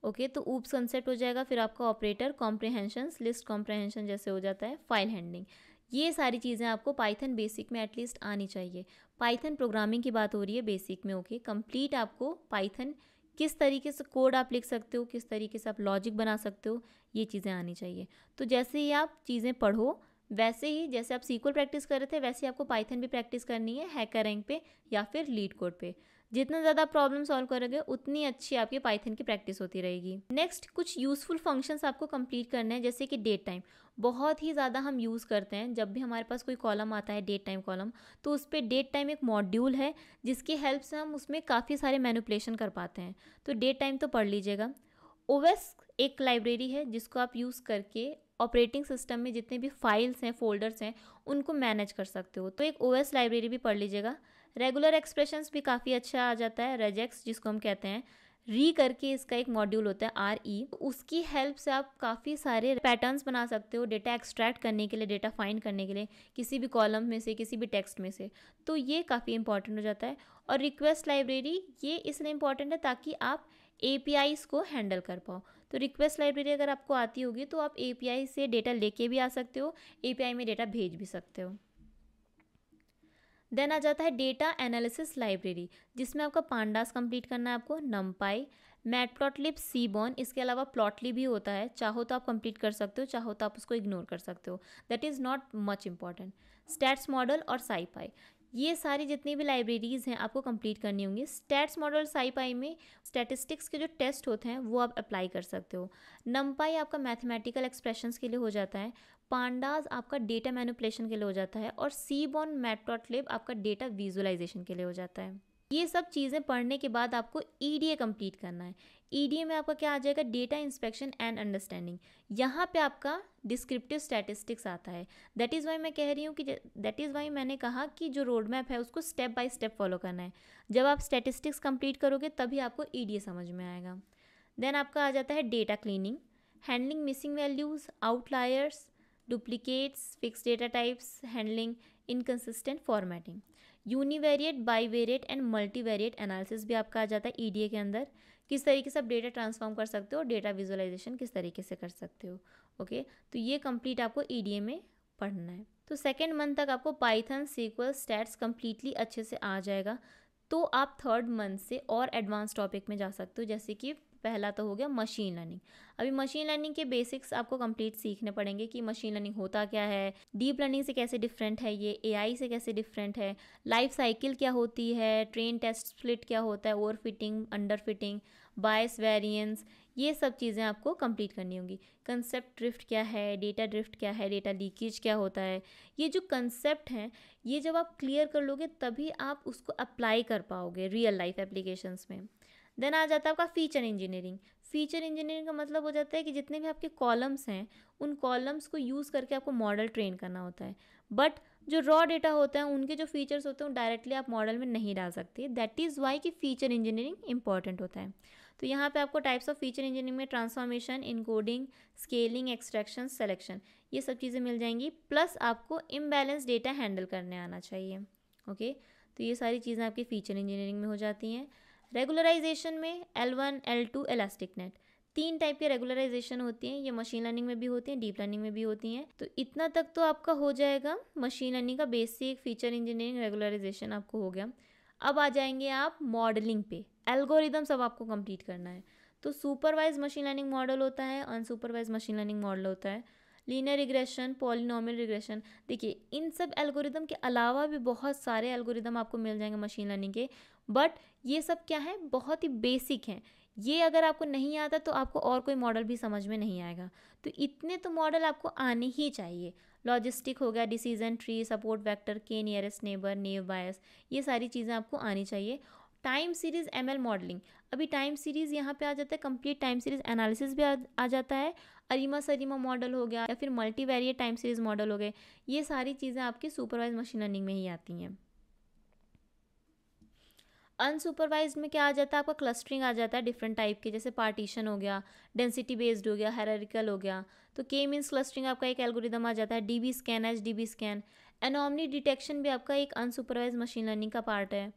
ओके, तो ऊप्स कंसेप्ट हो जाएगा। फिर आपका ऑपरेटर, कॉम्प्रिहेंशंस, लिस्ट कॉम्प्रिहेंशन जैसे हो जाता है, फाइल हैंडलिंग, ये सारी चीज़ें आपको पाइथन बेसिक में एटलीस्ट आनी चाहिए। पाइथन प्रोग्रामिंग की बात हो रही है बेसिक में। ओके, कंप्लीट आपको पाइथन किस तरीके से कोड आप लिख सकते हो, किस तरीके से आप लॉजिक बना सकते हो, ये चीज़ें आनी चाहिए। तो जैसे ही आप चीज़ें पढ़ो, वैसे ही जैसे आप सीक्वल प्रैक्टिस कर रहे थे वैसे ही आपको पाइथन भी प्रैक्टिस करनी है, हैकररैंक पे या फिर लीड कोड पे। जितना ज़्यादा प्रॉब्लम सॉल्व करोगे उतनी अच्छी आपकी पाइथन की प्रैक्टिस होती रहेगी। नेक्स्ट कुछ यूज़फुल फंक्शंस आपको कंप्लीट करने हैं, जैसे कि डेट टाइम बहुत ही ज़्यादा हम यूज़ करते हैं। जब भी हमारे पास कोई कॉलम आता है डेट टाइम कॉलम, तो उस पर डेट टाइम एक मॉड्यूल है जिसकी हेल्प से हम उसमें काफ़ी सारे मैनिपुलेशन कर पाते हैं। तो डेट टाइम तो पढ़ लीजिएगा। ओएस एक लाइब्रेरी है जिसको आप यूज़ करके ऑपरेटिंग सिस्टम में जितने भी फाइल्स हैं, फोल्डर्स हैं, उनको मैनेज कर सकते हो, तो एक ओएस लाइब्रेरी भी पढ़ लीजिएगा। रेगुलर एक्सप्रेशंस भी काफ़ी अच्छा आ जाता है, रेजेक्स जिसको हम कहते हैं, री करके इसका एक मॉड्यूल होता है RE, उसकी हेल्प से आप काफ़ी सारे पैटर्न्स बना सकते हो डेटा एक्सट्रैक्ट करने के लिए, डेटा फाइंड करने के लिए किसी भी कॉलम में से, किसी भी टेक्स्ट में से, तो ये काफ़ी इंपॉर्टेंट हो जाता है। और रिक्वेस्ट लाइब्रेरी ये इसलिए इंपॉर्टेंट है ताकि आप APIs को हैंडल कर पाओ। तो रिक्वेस्ट लाइब्रेरी अगर आपको आती होगी तो आप API से डेटा लेके भी आ सकते हो, API में डेटा भेज भी सकते हो। देन आ जाता है डेटा एनालिसिस लाइब्रेरी, जिसमें आपका पांडास कंप्लीट करना है आपको, नमपाई, मैटप्लॉटलिब, सीबॉर्न, इसके अलावा प्लॉटली भी होता है, चाहो तो आप कंप्लीट कर सकते हो, चाहो तो आप उसको इग्नोर कर सकते हो, that is not much important. Stats model और साईपाई, ये सारी जितनी भी लाइब्रेरीज़ हैं आपको कंप्लीट करनी होंगी। स्टैट्स मॉडल साईपाई में स्टैटिस्टिक्स के जो टेस्ट होते हैं वो आप अप्लाई कर सकते हो। नमपाई आपका मैथमेटिकल एक्सप्रेशंस के लिए हो जाता है, पांडास आपका डेटा मैनिपुलेशन के लिए हो जाता है, और सीबॉर्न, मैटप्लॉटलिब आपका डेटा विजुअलाइजेशन के लिए हो जाता है। ये सब चीज़ें पढ़ने के बाद आपको EDA कंप्लीट करना है। EDA में आपका क्या आ जाएगा, डेटा इंस्पेक्शन एंड अंडरस्टैंडिंग। यहाँ पे आपका डिस्क्रिप्टिव स्टैटिस्टिक्स आता है। दैट इज़ वाई मैं कह रही हूँ कि दैट इज़ वाई मैंने कहा कि जो रोड मैप है उसको स्टेप बाय स्टेप फॉलो करना है। जब आप स्टैटिस्टिक्स कंप्लीट करोगे तभी आपको EDA समझ में आएगा। देन आपका आ जाता है data cleaning, handling missing values, outliers, duplicates, fix data types, handling inconsistent formatting, univariate, bivariate and multivariate analysis भी आपका आ जाता है EDA के अंदर। किस तरीके से आप डेटा ट्रांसफॉर्म कर सकते हो, डेटा विजुअलाइजेशन किस तरीके से कर सकते हो। ओके, तो ये कंप्लीट आपको EDA में पढ़ना है। तो सेकेंड मंथ तक आपको पाइथन, सीक्वल, स्टैट्स कंप्लीटली अच्छे से आ जाएगा। तो आप थर्ड मंथ से और एडवांस टॉपिक में जा सकते हो, जैसे कि पहला तो हो गया मशीन लर्निंग। अभी मशीन लर्निंग के बेसिक्स आपको कंप्लीट सीखने पड़ेंगे कि मशीन लर्निंग होता क्या है, डीप लर्निंग से कैसे डिफरेंट है, ये AI से कैसे डिफरेंट है, लाइफ साइकिल क्या होती है, ट्रेन टेस्ट स्प्लिट क्या होता है, ओवर फिटिंग, अंडर फिटिंग, बायस वेरिएंस, ये सब चीज़ें आपको कंप्लीट करनी होंगी। कंसेप्ट ड्रिफ्ट क्या है, डेटा ड्रिफ्ट क्या है, डेटा लीकेज क्या होता है, ये जो कंसेप्ट हैं ये जब आप क्लियर कर लोगे तभी आप उसको अप्लाई कर पाओगे रियल लाइफ एप्लीकेशंस में। देन आ जाता है आपका फीचर इंजीनियरिंग। फीचर इंजीनियरिंग का मतलब हो जाता है कि जितने भी आपके कॉलम्स हैं उन कॉलम्स को यूज़ करके आपको मॉडल ट्रेन करना होता है, बट जो रॉ डेटा होता है उनके जो फीचर्स होते हैं डायरेक्टली आप मॉडल में नहीं डाल सकते। दैट इज़ वाई कि फीचर इंजीनियरिंग इंपॉर्टेंट होता है। तो यहाँ पे आपको टाइप्स ऑफ फीचर इंजीनियरिंग में transformation, encoding, scaling, extraction, selection, ये सब चीज़ें मिल जाएंगी। प्लस आपको इम्बैलेंस डेटा हैंडल करने आना चाहिए। ओके, तो ये सारी चीज़ें आपकी फीचर इंजीनियरिंग में हो जाती हैं। रेगुलराइजेशन में L1, L2, elastic net, 3 type की रेगुलराइजेशन होती हैं। ये मशीन लर्निंग में भी होती हैं, डीप लर्निंग में भी होती हैं। तो इतना तक तो आपका हो जाएगा मशीन लर्निंग का बेसिक, फीचर इंजीनियरिंग, रेगुलराइजेशन आपको हो गया। अब आ जाएंगे आप मॉडलिंग पे। एल्गोरिदम सब आपको कंप्लीट करना है। तो सुपरवाइज मशीन लर्निंग मॉडल होता है, अनसुपरवाइज मशीन लर्निंग मॉडल होता है, लीनियर रिग्रेशन, पॉलिनोमियल रिग्रेशन। देखिए इन सब एल्गोरिदम के अलावा भी बहुत सारे एल्गोरिदम आपको मिल जाएंगे मशीन लर्निंग के, बट ये सब क्या है, बहुत ही बेसिक हैं। ये अगर आपको नहीं आता तो आपको और कोई मॉडल भी समझ में नहीं आएगा। तो इतने तो मॉडल आपको आने ही चाहिए। लॉजिस्टिक हो गया, डिसीजन ट्री, सपोर्ट वेक्टर, के नियरेस्ट नेबर, नेव बायस, ये सारी चीज़ें आपको आनी चाहिए। टाइम सीरीज़ ML मॉडलिंग, अभी टाइम सीरीज़ यहाँ पे आ जाता है, कंप्लीट टाइम सीरीज़ एनालिसिस भी आ जाता है। अरीमा सरीमा मॉडल हो गया या फिर मल्टीवेरिएट टाइम सीरीज़ मॉडल हो गए, ये सारी चीज़ें आपकी सुपरवाइज मशीन लर्निंग में ही आती हैं। अनसुपरवाइज्ड में क्या आ जाता है आपका, क्लस्टरिंग आ जाता है डिफरेंट टाइप के, जैसे पार्टीशन हो गया, डेंसिटी बेस्ड हो गया, हायरार्किकल हो गया। तो के मीन्स क्लस्टरिंग आपका एक एल्गोरिदम आ जाता है। DB scan, HDB scan, anomaly detection भी आपका एक अनसुपरवाइज मशीन लर्निंग का पार्ट है।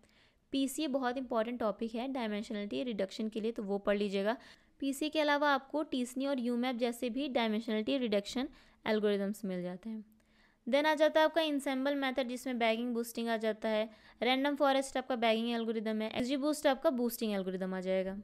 PCA बहुत इंपॉर्टेंट टॉपिक है डायमेंशनलिटी रिडक्शन के लिए, तो वो पढ़ लीजिएगा। PCA के अलावा आपको TSNE और UMAP जैसे भी डायमेंशनलिटी रिडक्शन एल्गोरिदम्स मिल जाते हैं। देन आ जाता है आपका इंसेंबल मेथड, जिसमें बैगिंग बूस्टिंग आ जाता है। रैंडम फॉरेस्ट आपका बैगिंग एल्गोरिदम है। XGBoost आपका बूस्टिंग एल्गोरिदम आ जाएगा।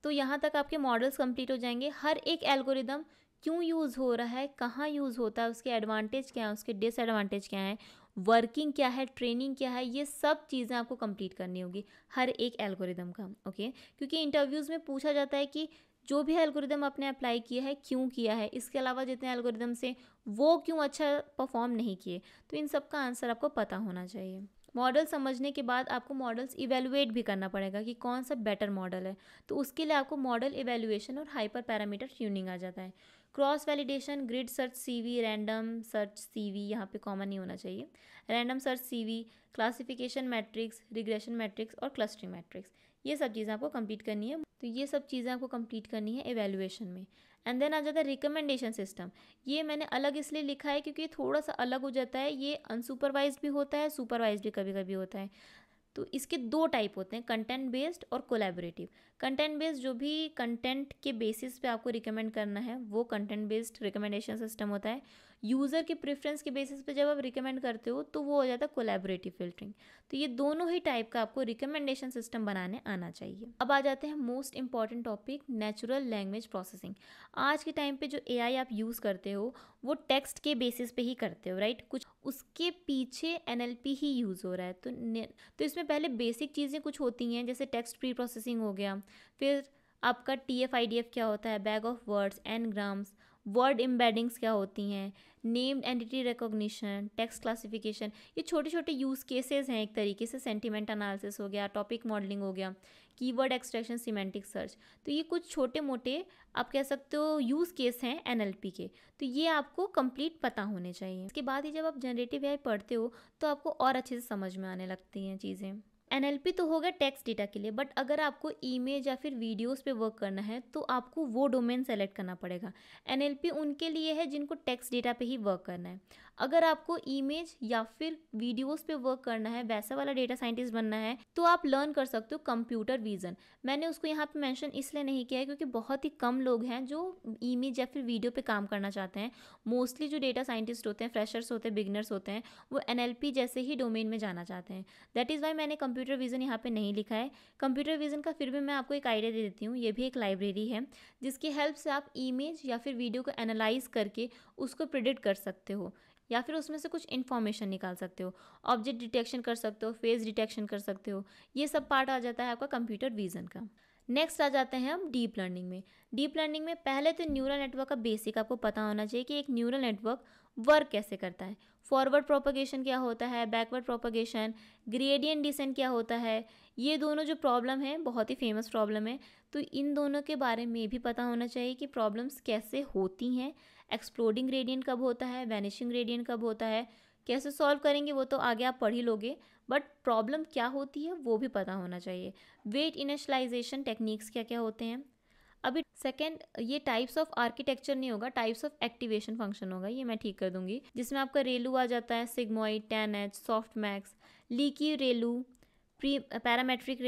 तो यहाँ तक आपके मॉडल्स कंप्लीट हो जाएंगे। हर एक एल्गोरिदम क्यों यूज़ हो रहा है, कहाँ यूज़ होता है, उसके एडवांटेज क्या है, उसके डिसएडवांटेज क्या है, वर्किंग क्या है, ट्रेनिंग क्या है, ये सब चीज़ें आपको कंप्लीट करनी होगी हर एक एल्गोरिदम का। ओके, क्योंकि इंटरव्यूज़ में पूछा जाता है कि जो भी एल्गोरिदम आपने अप्लाई किया है क्यों किया है, इसके अलावा जितने एल्गोरिदम से वो क्यों अच्छा परफॉर्म नहीं किए। तो इन सब का आंसर आपको पता होना चाहिए। मॉडल समझने के बाद आपको मॉडल्स इवेलुएट भी करना पड़ेगा कि कौन सा बेटर मॉडल है। तो उसके लिए आपको मॉडल इवेल्युएशन और हाइपर पैरामीटर ट्यूनिंग आ जाता है। Cross validation, grid search CV, random search CV, यहाँ पे कॉमन नहीं होना चाहिए। Random search CV, classification matrix, regression matrix और क्लस्टरिंग मैट्रिक्स, ये सब चीज़ें आपको कंप्लीट करनी है। तो ये सब चीज़ें आपको कंप्लीट करनी है इवैल्यूएशन में। एंड देन आ जाता है रिकमेंडेशन सिस्टम। ये मैंने अलग इसलिए लिखा है क्योंकि ये थोड़ा सा अलग हो जाता है। ये अनसुपरवाइज भी होता है, सुपरवाइज भी कभी कभी होता है। तो इसके 2 टाइप होते हैं, कंटेंट बेस्ड और कोलैबोरेटिव। कंटेंट बेस्ड जो भी कंटेंट के बेसिस पे आपको रिकमेंड करना है वो कंटेंट बेस्ड रिकमेंडेशन सिस्टम होता है। यूज़र के प्रेफरेंस के बेसिस पे जब आप रिकमेंड करते हो तो वो हो जाता है कोलैबोरेटिव फिल्टरिंग। तो ये दोनों ही टाइप का आपको रिकमेंडेशन सिस्टम बनाने आना चाहिए। अब आ जाते हैं most important topic, natural language processing. आज के टाइम पे जो AI आप यूज़ करते हो वो टेक्स्ट के बेसिस पे ही करते हो, राइट। कुछ उसके पीछे NLP ही यूज़ हो रहा है। तो इसमें पहले बेसिक चीज़ें कुछ होती हैं, जैसे टेक्स्ट प्री प्रोसेसिंग हो गया, फिर आपका TF-IDF क्या होता है, bag of words, ngrams, word embeddings क्या होती हैं, named entity recognition, text classification, ये छोटे छोटे यूज़ केसेस हैं। एक तरीके से सेंटिमेंट एनालिसिस हो गया, टॉपिक मॉडलिंग हो गया, कीवर्ड एक्सट्रैक्शन, सिमेंटिक सर्च। तो ये कुछ छोटे मोटे आप कह सकते हो यूज़ केस हैं NLP के। तो ये आपको कंप्लीट पता होने चाहिए। इसके बाद ही जब आप जनरेटिव AI पढ़ते हो तो आपको और अच्छे से समझ में आने लगती हैं चीज़ें। NLP तो हो गया टेक्स्ट डेटा के लिए, बट अगर आपको इमेज या फिर वीडियोस पे वर्क करना है तो आपको वो डोमेन सेलेक्ट करना पड़ेगा। NLP उनके लिए है जिनको टेक्स्ट डेटा पे ही वर्क करना है। अगर आपको इमेज या फिर वीडियोस पे वर्क करना है, वैसा वाला डेटा साइंटिस्ट बनना है, तो आप लर्न कर सकते हो कंप्यूटर विजन। मैंने उसको यहाँ पे मेंशन इसलिए नहीं किया है क्योंकि बहुत ही कम लोग हैं जो इमेज या फिर वीडियो पे काम करना चाहते हैं। मोस्टली जो डेटा साइंटिस्ट होते हैं, फ्रेशर्स होते हैं, बिगनर्स होते हैं, वो NLP जैसे ही डोमेन में जाना चाहते हैं। दैट इज़ वाई मैंने कंप्यूटर विजन यहाँ पे नहीं लिखा है। कंप्यूटर विजन का फिर भी मैं आपको एक आइडिया दे देती हूँ। ये भी एक लाइब्रेरी है जिसकी हेल्प से आप इमेज या फिर वीडियो को एनालाइज करके उसको प्रिडिक्ट कर सकते हो या फिर उसमें से कुछ इन्फॉर्मेशन निकाल सकते हो। ऑब्जेक्ट डिटेक्शन कर सकते हो, फेस डिटेक्शन कर सकते हो। ये सब पार्ट आ जाता है आपका कंप्यूटर विजन का। नेक्स्ट आ जाते हैं हम डीप लर्निंग में। डीप लर्निंग में पहले तो न्यूरल नेटवर्क का बेसिक आपको पता होना चाहिए कि एक न्यूरल नेटवर्क वर्क कैसे करता है। फॉरवर्ड प्रोपगेशन क्या होता है, बैकवर्ड प्रोपगेशन, ग्रेडियंट डिसेंट क्या होता है, ये दोनों जो प्रॉब्लम है बहुत ही फेमस प्रॉब्लम है, तो इन दोनों के बारे में भी पता होना चाहिए कि प्रॉब्लम्स कैसे होती हैं, एक्सप्लोडिंग ग्रेडियंट कब होता है, वैनिशिंग ग्रेडियंट कब होता है, कैसे सॉल्व करेंगे वो तो आगे आप पढ़ ही लोगे, बट प्रॉब्लम क्या होती है वो भी पता होना चाहिए। वेट इनिशियलाइजेशन टेक्निक्स क्या क्या होते हैं। अभी सेकंड, ये टाइप्स ऑफ आर्किटेक्चर नहीं होगा, टाइप्स ऑफ एक्टिवेशन फंक्शन होगा, ये मैं ठीक कर दूंगी, जिसमें आपका रेलू आ जाता है, sigmoid, 10H, soft max, leaky ReLU, parametric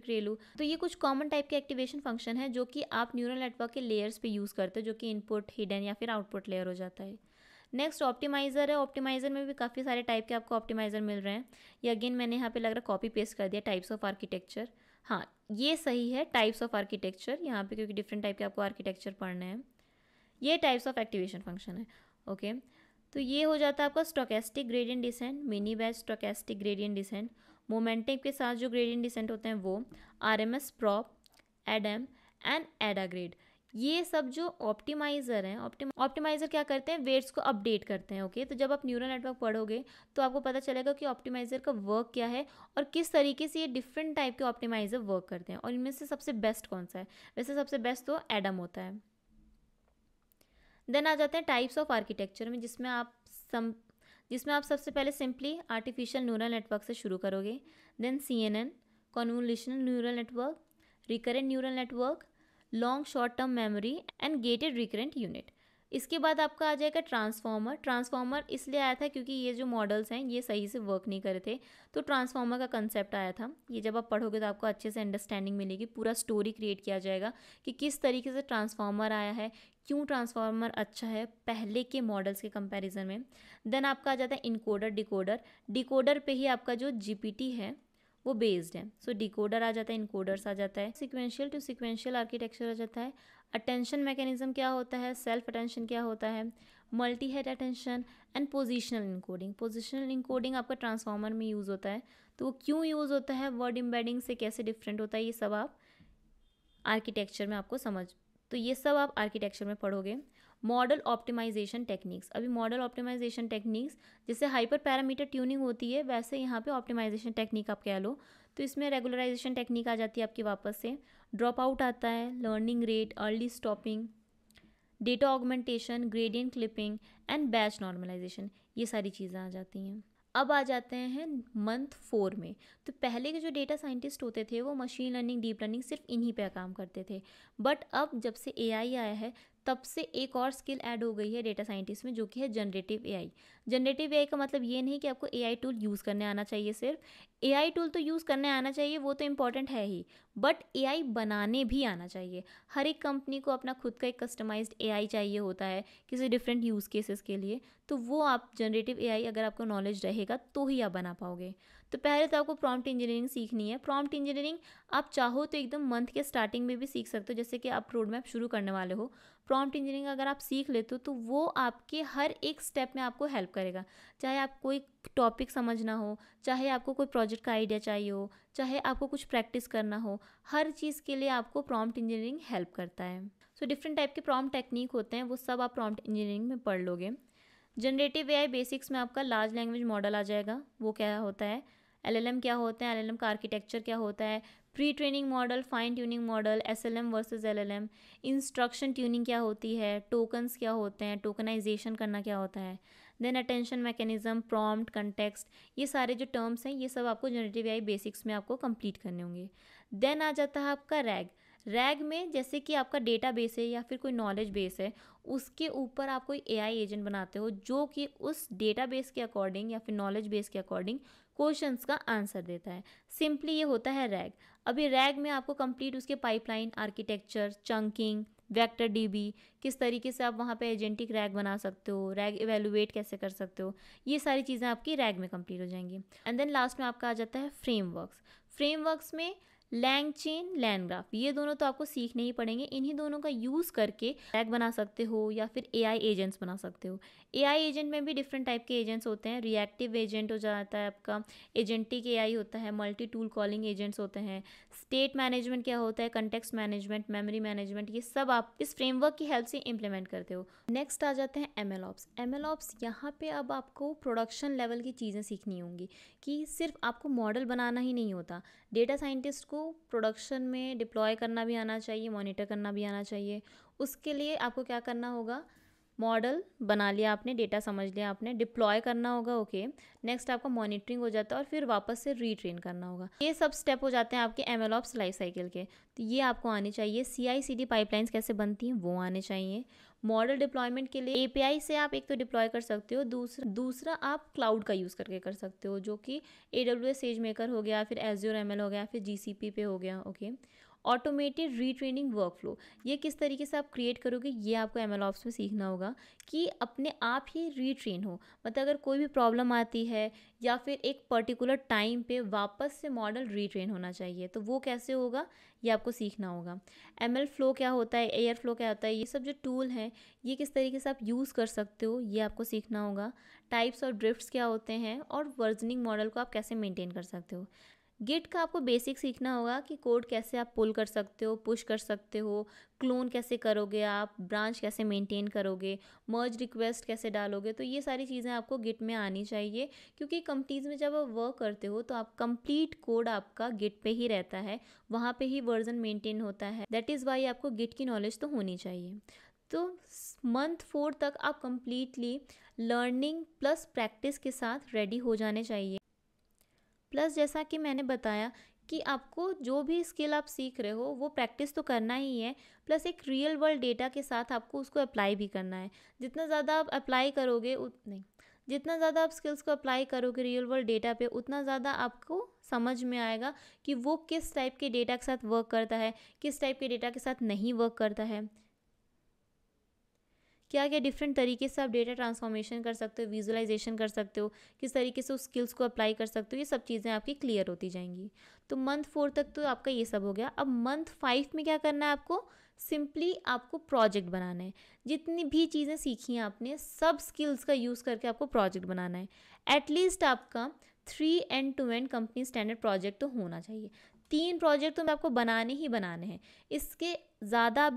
ReLU. तो ये कुछ कॉमन टाइप के एक्टिवेशन फंक्शन है जो कि आप न्यूरल नेटवर्क के लेयर्स पे यूज़ करते हो, जो कि इनपुट, हिडन या फिर आउटपुट लेयर हो जाता है। नेक्स्ट ऑप्टिमाइज़र है। ऑप्टिमाइज़र में भी काफ़ी सारे टाइप के आपको ऑप्टिमाइज़र मिल रहे हैं। ये अगेन मैंने यहाँ पे लग रहा है कॉपी पेस्ट कर दिया, टाइप्स ऑफ आर्किटेक्चर। हाँ, ये सही है, टाइप्स ऑफ आर्किटेक्चर यहाँ पे, क्योंकि डिफरेंट टाइप के आपको आर्किटेक्चर पढ़ने हैं। ये टाइप्स ऑफ एक्टिवेशन फंक्शन है। ओके, तो ये हो जाता है आपका stochastic gradient descent, mini batch stochastic gradient descent, momentum के साथ जो ग्रेडियंट डिसेंट होते हैं वो, RMS प्रॉप, एडम एंड एडाग्रेड। ये सब जो ऑप्टिमाइज़र हैं, ऑप्टिमाइज़र क्या करते हैं, वेट्स को अपडेट करते हैं। ओके, तो जब आप न्यूरल नेटवर्क पढ़ोगे तो आपको पता चलेगा कि ऑप्टिमाइज़र का वर्क क्या है और किस तरीके से ये डिफरेंट टाइप के ऑप्टिमाइज़र वर्क करते हैं और इनमें से सबसे बेस्ट कौन सा है। वैसे सबसे बेस्ट तो एडम होता है। देन आ जाते हैं टाइप्स ऑफ आर्किटेक्चर में, जिसमें आप सबसे पहले सिंपली आर्टिफिशियल न्यूरल नेटवर्क से शुरू करोगे। Then CNN, convolutional neural network, recurrent neural network, long short term memory and gated recurrent unit. इसके बाद आपका आ जाएगा ट्रांसफॉर्मर। ट्रांसफॉर्मर इसलिए आया था क्योंकि ये जो मॉडल्स हैं ये सही से वर्क नहीं कर रहे थे, तो ट्रांसफॉर्मर का कंसेप्ट आया था। ये जब आप पढ़ोगे तो आपको अच्छे से अंडरस्टैंडिंग मिलेगी, पूरा स्टोरी क्रिएट किया जाएगा कि किस तरीके से ट्रांसफॉर्मर आया है, क्यों ट्रांसफॉर्मर अच्छा है पहले के मॉडल्स के कंपैरिजन में। देन आपका आ जाता है इनकोडर डिकोडर। डिकोडर पे ही आपका जो GPT है वो बेस्ड है। सो डिकोडर आ जाता है, इनकोडर्स आ जाता है, सिक्वेंशियल टू सिक्वेंशियल आर्किटेक्चर आ जाता है, अटेंशन मैकेनिज्म क्या होता है, सेल्फ अटेंशन क्या होता है, multi head attention and positional encoding. Positional encoding आपका ट्रांसफॉर्मर में यूज़ होता है, तो वो क्यों यूज़ होता है, वर्ड एम्बेडिंग से कैसे डिफरेंट होता है, ये सब आप आर्किटेक्चर में आपको तो ये सब आप आर्किटेक्चर में पढ़ोगे। Model optimisation techniques. अभी मॉडल ऑप्टिमाइजेशन टेक्निक्स जैसे हाइपर पैरामीटर ट्यूनिंग होती है, वैसे यहाँ पे ऑप्टिमाइजेशन टेक्निक आप कह लो, तो इसमें रेगुलराइजेशन टेक्निक आ जाती है आपकी वापस से, ड्रॉप आउट आता है, learning rate, early stopping, data augmentation, gradient clipping and batch normalisation, ये सारी चीज़ें आ जाती हैं। अब आ जाते हैं मंथ 4 में। तो पहले के जो डेटा साइंटिस्ट होते थे वो मशीन लर्निंग, डीप लर्निंग सिर्फ इन्हीं पे काम करते थे, बट अब जब से AI आया है तब से एक और स्किल ऐड हो गई है डेटा साइंटिस्ट में, जो कि है जनरेटिव AI। जनरेटिव AI का मतलब ये नहीं कि आपको AI टूल यूज़ करने आना चाहिए, सिर्फ AI टूल तो यूज़ करने आना चाहिए, वो तो इम्पॉर्टेंट है ही, बट AI बनाने भी आना चाहिए। हर एक कंपनी को अपना खुद का एक कस्टमाइज्ड AI चाहिए होता है किसी डिफरेंट यूज़ केसेस के लिए, तो वो आप जनरेटिव AI अगर आपको नॉलेज रहेगा तो ही आप बना पाओगे। तो पहले तो आपको प्रॉम्प्ट इंजीनियरिंग सीखनी है। प्रॉम्प्ट इंजीनियरिंग आप चाहो तो एकदम मंथ के स्टार्टिंग में भी सीख सकते हो, जैसे कि आप रोड मैप शुरू करने वाले हो, प्रॉम्प्ट इंजीनियरिंग अगर आप सीख लेते हो तो वो आपके हर एक स्टेप में आपको हेल्प करेगा। चाहे आप कोई टॉपिक समझना हो, चाहे आपको कोई प्रोजेक्ट का आइडिया चाहिए हो, चाहे आपको कुछ प्रैक्टिस करना हो, हर चीज़ के लिए आपको प्रॉम्प्ट इंजीनियरिंग हेल्प करता है। सो डिफरेंट टाइप के प्रॉम्प्ट टेक्निक होते हैं, वो सब आप प्रॉम्प्ट इंजीनियरिंग में पढ़ लोगे। जनरेटिव AI बेसिक्स में आपका लार्ज लैंग्वेज मॉडल आ जाएगा, वो क्या होता है, LLM क्या होते हैं, LLM का आर्किटेक्चर क्या होता है, pre training model, fine tuning model, SLM versus LLM, instruction tuning क्या होती है, टोकन्स क्या होते हैं, टोकनाइजेशन करना क्या होता है, then attention mechanism, prompt, context, ये सारे जो टर्म्स हैं ये सब आपको जनरेटिव AI बेसिक्स में आपको कंप्लीट करने होंगे। देन आ जाता है आपका रैग में जैसे कि आपका डेटा बेस है या फिर कोई नॉलेज बेस है, उसके ऊपर आप कोई AI एजेंट बनाते हो जो कि उस डेटा बेस के अकॉर्डिंग या फिर नॉलेज बेस के अकॉर्डिंग क्वेश्चंस का आंसर देता है। सिंपली ये होता है रैग। अभी रैग में आपको कंप्लीट उसके pipeline architecture, chunking, vector DB, किस तरीके से आप वहाँ पे एजेंटिक रैग बना सकते हो, रैग इवेलुएट कैसे कर सकते हो, ये सारी चीज़ें आपकी रैग में कंप्लीट हो जाएंगी। एंड देन लास्ट में आपका आ जाता है फ्रेमवर्क्स में LangChain, LangGraph, ये दोनों तो आपको सीखने ही पड़ेंगे। इन्हीं दोनों का यूज़ करके RAG बना सकते हो या फिर AI एजेंट्स बना सकते हो। AI एजेंट में भी डिफरेंट टाइप के एजेंट्स होते हैं। रिएक्टिव एजेंट हो जाता है आपका, एजेंटिक AI होता है, मल्टी टूल कॉलिंग एजेंट्स होते हैं, स्टेट मैनेजमेंट क्या होता है, कंटेक्स्ट मैनेजमेंट, मेमोरी मैनेजमेंट, ये सब आप इस फ्रेमवर्क की हेल्प से इम्प्लीमेंट करते हो। नेक्स्ट आ जाते हैं MLOps। MLOps यहाँ पे अब आपको प्रोडक्शन लेवल की चीज़ें सीखनी होंगी कि सिर्फ आपको मॉडल बनाना ही नहीं होता, डेटा साइंटिस्ट को प्रोडक्शन में डिप्लॉय करना भी आना चाहिए, मॉनिटर करना भी आना चाहिए। उसके लिए आपको क्या करना होगा, मॉडल बना लिया आपने, डेटा समझ लिया आपने, डिप्लॉय करना होगा, ओके। नेक्स्ट आपका मॉनिटरिंग हो जाता है और फिर वापस से रीट्रेन करना होगा। ये सब स्टेप हो जाते हैं आपके MLOps लाइफ साइकिल के, तो ये आपको आने चाहिए। CI/CD पाइपलाइंस कैसे बनती हैं वो आने चाहिए। मॉडल डिप्लॉयमेंट के लिए API से आप एक तो डिप्लॉय कर सकते हो, दूसरा आप क्लाउड का यूज़ करके कर सकते हो, जो कि AWS SageMaker हो गया, फिर Azure ML हो गया, फिर GCP पे हो गया, ओके। ऑटोमेटेड रीट्रेनिंग वर्कफ्लो, ये किस तरीके से आप क्रिएट करोगे, ये आपको MLOps में सीखना होगा कि अपने आप ही रीट्रेन हो। मतलब अगर कोई भी प्रॉब्लम आती है या फिर एक पर्टिकुलर टाइम पे वापस से मॉडल रीट्रेन होना चाहिए, तो वो कैसे होगा ये आपको सीखना होगा। ML फ्लो क्या होता है, एयर फ्लो क्या होता है, ये सब जो टूल हैं ये किस तरीके से आप यूज़ कर सकते हो, ये आपको सीखना होगा। टाइप्स और ड्रिफ्ट्स क्या होते हैं और वर्जनिंग मॉडल को आप कैसे मेंटेन कर सकते हो। गिट का आपको बेसिक सीखना होगा कि कोड कैसे आप पुल कर सकते हो, पुश कर सकते हो, क्लोन कैसे करोगे आप, ब्रांच कैसे मेंटेन करोगे, मर्ज रिक्वेस्ट कैसे डालोगे। तो ये सारी चीज़ें आपको गिट में आनी चाहिए, क्योंकि कंपनीज में जब आप वर्क करते हो तो आप कंप्लीट कोड आपका गिट पे ही रहता है, वहाँ पे ही वर्जन मेंटेन होता है। दैट इज़ वाई आपको गिट की नॉलेज तो होनी चाहिए। तो मंथ 4 तक आप कंप्लीटली लर्निंग प्लस प्रैक्टिस के साथ रेडी हो जाने चाहिए। प्लस जैसा कि मैंने बताया कि आपको जो भी स्किल आप सीख रहे हो वो प्रैक्टिस तो करना ही है, प्लस एक रियल वर्ल्ड डेटा के साथ आपको उसको अप्लाई भी करना है। जितना ज़्यादा आप अप्लाई करोगे जितना ज़्यादा आप स्किल्स को अप्लाई करोगे रियल वर्ल्ड डेटा पे, उतना ज़्यादा आपको समझ में आएगा कि वो किस टाइप के डेटा के साथ वर्क करता है, किस टाइप के डेटा के साथ नहीं वर्क करता है, क्या क्या डिफरेंट तरीके से आप डेटा ट्रांसफॉर्मेशन कर सकते हो, विजुअलाइजेशन कर सकते हो, किस तरीके से उस स्किल्स को अप्लाई कर सकते हो, ये सब चीज़ें आपकी क्लियर होती जाएंगी। तो मंथ 4 तक तो आपका ये सब हो गया। अब मंथ 5 में क्या करना है आपको, सिंपली आपको प्रोजेक्ट बनाना है। जितनी भी चीज़ें सीखी हैं आपने, सब स्किल्स का यूज़ करके आपको प्रोजेक्ट बनाना है। एटलीस्ट आपका 3 end-to-end कंपनी स्टैंडर्ड प्रोजेक्ट तो होना चाहिए। 3 प्रोजेक्ट तो आपको बनाने ही बनाने हैं। इससे ज़्यादा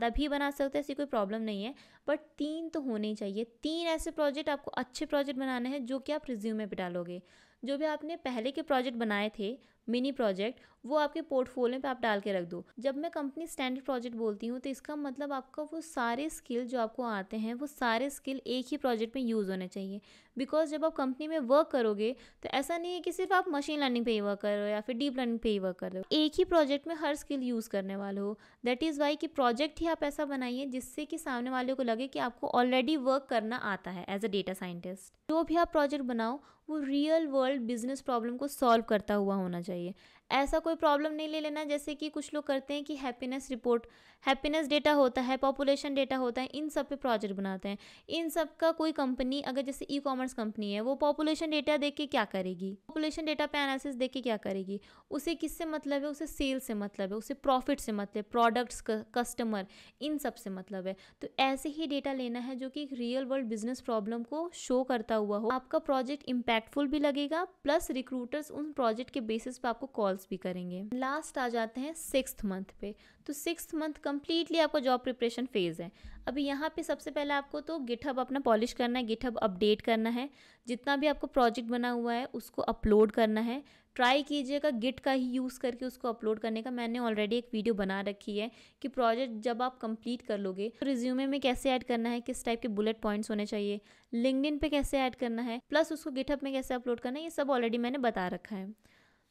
भी बना सकते हैं, ऐसी कोई प्रॉब्लम नहीं है, बट 3 तो होने ही चाहिए। 3 ऐसे प्रोजेक्ट आपको अच्छे प्रोजेक्ट बनाने हैं जो कि आप रिज्यूमे पे डालोगे। जो भी आपने पहले के प्रोजेक्ट बनाए थे मिनी प्रोजेक्ट, वो आपके पोर्टफोलियो पे आप डाल के रख दो। जब मैं कंपनी स्टैंडर्ड प्रोजेक्ट बोलती हूँ तो इसका मतलब आपका वो सारे स्किल जो आपको आते हैं वो सारे स्किल एक ही प्रोजेक्ट में यूज़ होने चाहिए। बिकॉज जब आप कंपनी में वर्क करोगे तो ऐसा नहीं है कि सिर्फ आप मशीन लर्निंग पे ही वर्क कर रहे हो या फिर डीप लर्निंग पे ही वर्क कर रहे हो, एक ही प्रोजेक्ट में हर स्किल यूज़ करने वाले हो। दैट इज़ वाई कि प्रोजेक्ट ही आप ऐसा बनाइए जिससे कि सामने वाले को लगे कि आपको ऑलरेडी वर्क करना आता है एज अ डेटा साइंटिस्ट। जो भी आप प्रोजेक्ट बनाओ वो रियल वर्ल्ड बिजनेस प्रॉब्लम को सॉल्व करता हुआ होना चाहिए। ऐसा कोई प्रॉब्लम नहीं ले लेना जैसे कि कुछ लोग करते हैं कि हैप्पीनेस रिपोर्ट, हैप्पीनेस डेटा होता है, पॉपुलेशन डेटा होता है, इन सब पे प्रोजेक्ट बनाते हैं। इन सब का कोई कंपनी, अगर जैसे ई-कॉमर्स कंपनी है, वो पॉपुलेशन डेटा देख के क्या करेगी, पॉपुलेशन डेटा पे एनालिसिस देख के क्या करेगी, उसे किससे मतलब है, उसे सेल से मतलब है, उसे प्रॉफिट से मतलब, प्रोडक्ट्स, कस्टमर, इन सब से मतलब है। तो ऐसे ही डेटा लेना है जो कि एक रियल वर्ल्ड बिजनेस प्रॉब्लम को शो करता हुआ हो। आपका प्रोजेक्ट इम्पैक्टफुल भी लगेगा, प्लस रिक्रूटर्स उन प्रोजेक्ट के बेसिस पे आपको कॉल्स भी करेंगे। लास्ट आ जाते हैं 6th मंथ पे। तो 6th मंथ कंप्लीटली आपका जॉब प्रिपरेशन फेज है। अभी यहाँ पे सबसे पहले आपको तो गिटहब अपना पॉलिश करना है, गिटहब अपडेट करना है, जितना भी आपको प्रोजेक्ट बना हुआ है उसको अपलोड करना है। ट्राई कीजिएगा गिट का ही यूज़ करके उसको अपलोड करने का। मैंने ऑलरेडी एक वीडियो बना रखी है कि प्रोजेक्ट जब आप कंप्लीट कर लोगे तो रिज्यूमे में कैसे ऐड करना है, किस टाइप के बुलेट पॉइंट्स होने चाहिए, लिंक्डइन पे कैसे ऐड करना है, प्लस उसको गिटहब में कैसे अपलोड करना है, ये सब ऑलरेडी मैंने बता रखा है।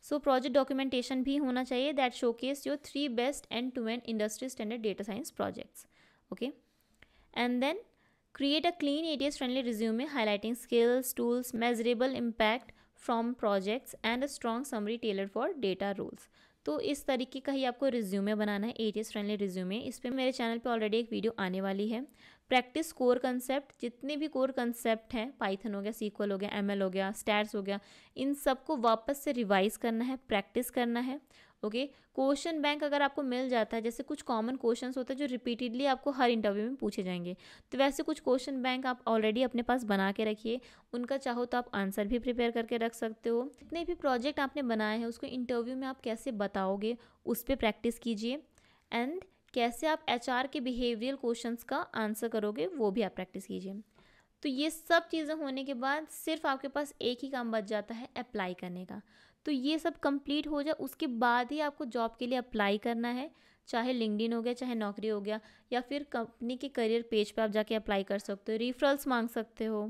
सो प्रोजेक्ट डॉक्यूमेंटेशन भी होना चाहिए that showcase your 3 best end-to-end industry standard data science projects, okay. And then create a clean ATS friendly resume highlighting skills, tools, measurable impact from projects and a strong summary tailored for data roles। तो इस तरीके का ही आपको resume बनाना है, ATS friendly resume. इस पर मेरे channel पे ऑलरेडी एक वीडियो आने वाली है। प्रैक्टिस कोर कंसेप्ट, जितने भी कोर कंसेप्ट हैं, पाइथन हो गया, SQL हो गया, ML हो गया, स्टैट्स हो गया, इन सबको वापस से रिवाइज करना है, प्रैक्टिस करना है। ओके। क्वेश्चन बैंक अगर आपको मिल जाता है, जैसे कुछ कॉमन क्वेश्चंस होते हैं जो रिपीटेडली आपको हर इंटरव्यू में पूछे जाएंगे, तो वैसे कुछ क्वेश्चन बैंक आप ऑलरेडी अपने पास बना के रखिए। उनका चाहो तो आप आंसर भी प्रिपेयर करके रख सकते हो। जितने भी प्रोजेक्ट आपने बनाए हैं उसको इंटरव्यू में आप कैसे बताओगे उस पर प्रैक्टिस कीजिए। एंड कैसे आप HR के बिहेवियरल क्वेश्चंस का आंसर करोगे वो भी आप प्रैक्टिस कीजिए। तो ये सब चीज़ें होने के बाद सिर्फ आपके पास एक ही काम बच जाता है, अप्लाई करने का। तो ये सब कंप्लीट हो जाए उसके बाद ही आपको जॉब के लिए अप्लाई करना है, चाहे लिंक्डइन हो गया, चाहे नौकरी हो गया, या फिर कंपनी के करियर पेज पे आप जाके अप्लाई कर सकते हो, रेफरल्स मांग सकते हो,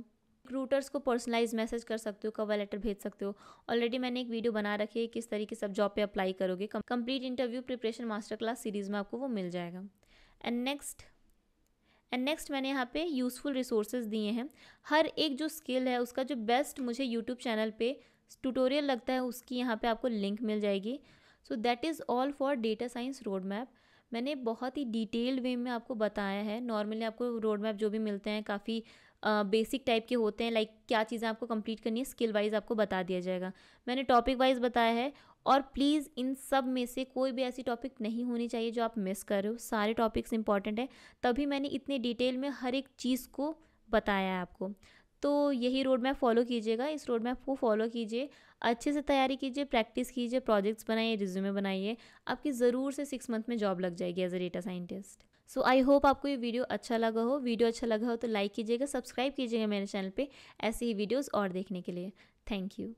रिक्रूटर्स को पर्सनलाइज मैसेज कर सकते हो, कवर लेटर भेज सकते हो। ऑलरेडी मैंने एक वीडियो बना रखी है किस तरीके से आप जॉब पे अप्लाई करोगे, complete interview preparation master class series में आपको वो मिल जाएगा। एंड नेक्स्ट मैंने यहाँ पे यूज़फुल रिसोर्सेज दिए हैं। हर एक जो स्किल है उसका जो बेस्ट मुझे यूट्यूब चैनल पे ट्यूटोरियल लगता है उसकी यहाँ पे आपको लिंक मिल जाएगी। So that is all for data science road map. मैंने बहुत ही डिटेल्ड वे में आपको बताया है। नॉर्मली आपको रोड मैप जो भी मिलते हैं काफ़ी बेसिक टाइप के होते हैं, लाइक क्या चीज़ें आपको कंप्लीट करनी है स्किल वाइज आपको बता दिया जाएगा। मैंने टॉपिक वाइज बताया है, और प्लीज़ इन सब में से कोई भी ऐसी टॉपिक नहीं होनी चाहिए जो आप मिस कर रहे हो। सारे टॉपिक्स इंपॉर्टेंट हैं, तभी मैंने इतने डिटेल में हर एक चीज़ को बताया है आपको। तो यही रोड मैप फॉलो कीजिएगा, इस रोड मैप को फॉलो कीजिए, अच्छे से तैयारी कीजिए, प्रैक्टिस कीजिए, प्रोजेक्ट्स बनाइए, रिज्यूमे बनाइए। आपकी ज़रूर से 6 मंथ में जॉब लग जाएगी as a data scientist. So I hope आपको ये वीडियो अच्छा लगा हो। वीडियो अच्छा लगा हो तो लाइक कीजिएगा, सब्सक्राइब कीजिएगा मेरे चैनल पे ऐसे ही वीडियोस और देखने के लिए। Thank you.